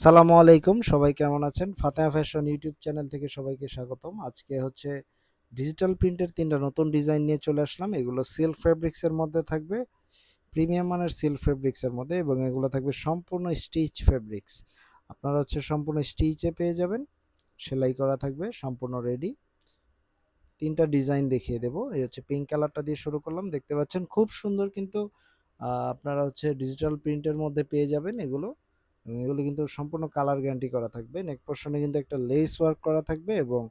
সালামু আলাইকুম, সবাই কেমন আছেন? ফাতেহা ফ্যাশন ইউটিউব চ্যানেল থেকে সবাইকে স্বাগতম। আজকে হচ্ছে ডিজিটাল প্রিন্টের ৩ টা নতুন ডিজাইন নিয়ে চলে আসলাম। এগুলো সিল্ক ফেব্রিক্স এর মধ্যে থাকবে। প্রিমিয়াম মানের সিল্ক ফেব্রিক্স এর মধ্যে এবং এগুলো থাকবে সম্পূর্ণ স্টিচ ফেব্রিক্স। আপনারা হচ্ছে সম্পূর্ণ স্টিচে পেয়ে যাবেন। সেলাই করা থাকবে, সম্পূর্ণ রেডি। ৩ টা ডিজাইন দেখিয়ে দেব। এই হচ্ছে পিঙ্ক কালারটা দিয়ে শুরু করলাম। দেখতে পাচ্ছেন খুব সুন্দর কিন্তু আপনারা হচ্ছে ডিজিটাল প্রিন্টের মধ্যে পেয়ে যাবেন এগুলো। এবং এগুলো কিন্তু সম্পূর্ণ কালার গ্যারান্টি করা থাকবে। নেক পোরশনে কিন্তু একটা লেস ওয়ার্ক করা থাকবে এবং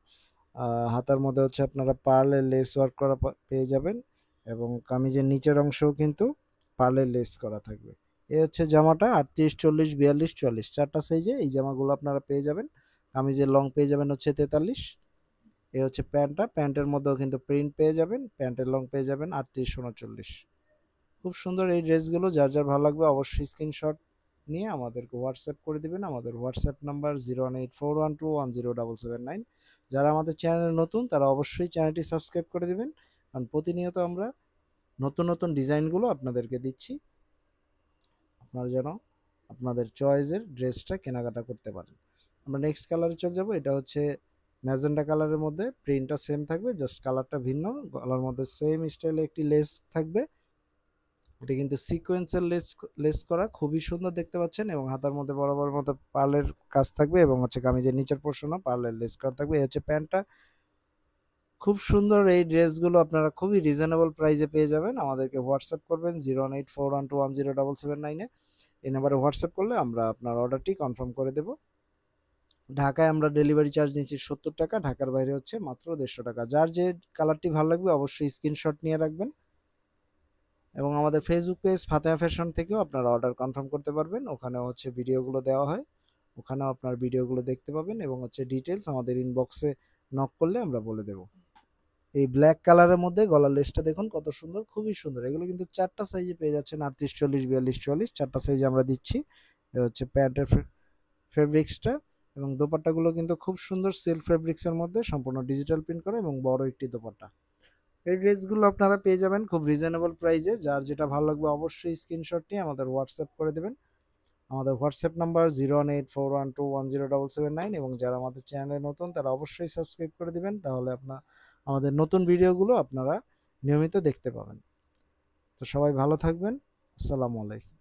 হাতার মধ্যে হচ্ছে আপনারা পার্লের লেস ওয়ার্ক করা পেয়ে যাবেন এবং কামিজের নিচের অংশেও কিন্তু পার্লের লেস করা থাকবে। এই হচ্ছে জামাটা ৩৮, ৪০, ৪২, ৪৪ ৪ টা সাইজে এই জামাগুলো আপনারা পেয়ে যাবেন। কামিজের লং পেয়ে যাবেন হচ্ছে ৪৩। এই হচ্ছে প্যান্টটা, প্যান্টের মধ্যেও কিন্তু প্রিন্ট পেয়ে যাবেন, প্যান্টের লং পেয়ে যাবেন ৩৮, ৩৯। খুব সুন্দর এই ড্রেসগুলো, যার যার ভালো লাগবে অবশ্যই স্ক্রিনশট নিয়ে আমাদেরকে হোয়াটসঅ্যাপ করে দিবেন। আমাদের হোয়াটসঅ্যাপ নাম্বার 01841210779। যারা আমাদের চ্যানেলে নতুন তারা অবশ্যই চ্যানেলটি সাবস্ক্রাইব করে দিবেন, কারণ প্রতিনিয়ত আমরা নতুন নতুন ডিজাইনগুলো আপনাদেরকে দিচ্ছি, আপনারা যেন আপনাদের চয়েসের ড্রেসটা কেনাকাটা করতে পারেন। আমরা নেক্সট কালারে চলে যাব। এটা হচ্ছে ম্যাজেন্টা কালারের মধ্যে, প্রিন্টটা সেম থাকবে, জাস্ট কালারটা ভিন্ন। গলার মধ্যে সেম স্টাইলে একটি লেস থাকবে। এটা কিন্তু সিকোয়েন্সের লেস করা, খুবই সুন্দর দেখতে পাচ্ছেন এবং হাতার মধ্যে বরাবর মতো পার্লের কাজ থাকবে এবং হচ্ছে কামিজের নিচের পোর্শনও পার্লের লেস করা থাকবে। এই হচ্ছে প্যান্টটা। খুব সুন্দর এই ড্রেসগুলো আপনারা খুবই রিজনেবল প্রাইসে পেয়ে যাবেন। আমাদেরকে হোয়াটসঅ্যাপ করবেন 01841210779-এ। এই নাম্বারে হোয়াটসঅ্যাপ করলে আমরা আপনার অর্ডারটি কনফার্ম করে দেব। ঢাকায় আমরা ডেলিভারি চার্জ নিচ্ছি ৭০ টাকা, ঢাকার বাইরে হচ্ছে মাত্র ১৫০ টাকা। যার যে কালারটি ভালো লাগবে অবশ্যই স্ক্রিনশট নিয়ে রাখবেন এবং আমাদের ফেসবুক পেজ ফাতেহা ফ্যাশন থেকেও আপনারা অর্ডার কনফার্ম করতে পারবেন। ওখানে হচ্ছে ভিডিওগুলো দেওয়া হয়, ওখানেও আপনার ভিডিওগুলো দেখতে পাবেন এবং হচ্ছে ডিটেলস আমাদের ইনবক্সে নক করলে আমরা বলে দেব। এই ব্ল্যাক কালারের মধ্যে গলার লেসটা দেখুন কত সুন্দর, খুবই সুন্দর। এগুলো কিন্তু ৪ টা সাইজে পেয়ে যাচ্ছেন, ৩৮, ৪০, ৪২, ৪৪ ৪ টা সাইজে আমরা দিচ্ছি। এ হচ্ছে প্যান্টের ফেব্রিক্সটা এবং দোপাট্টাগুলো কিন্তু খুব সুন্দর সিল্ক ফেব্রিক্সের মধ্যে সম্পূর্ণ ডিজিটাল প্রিন্ট করা এবং বড় একটি দোপাট্টা। এই ড্রেসগুলো আপনারা পেয়ে যাবেন খুব রিজনেবল প্রাইসে। যার যেটা ভালো লাগবে অবশ্যই স্ক্রিনশট নিয়ে আমাদের হোয়াটসঅ্যাপ করে দেবেন। আমাদের হোয়াটসঅ্যাপ নাম্বার 01841210779 এবং যারা আমাদের চ্যানেলে নতুন তারা অবশ্যই সাবস্ক্রাইব করে দিবেন, তাহলে আমাদের নতুন ভিডিওগুলো আপনারা নিয়মিত দেখতে পাবেন। তো সবাই ভালো থাকবেন। আসসালামু আলাইকুম।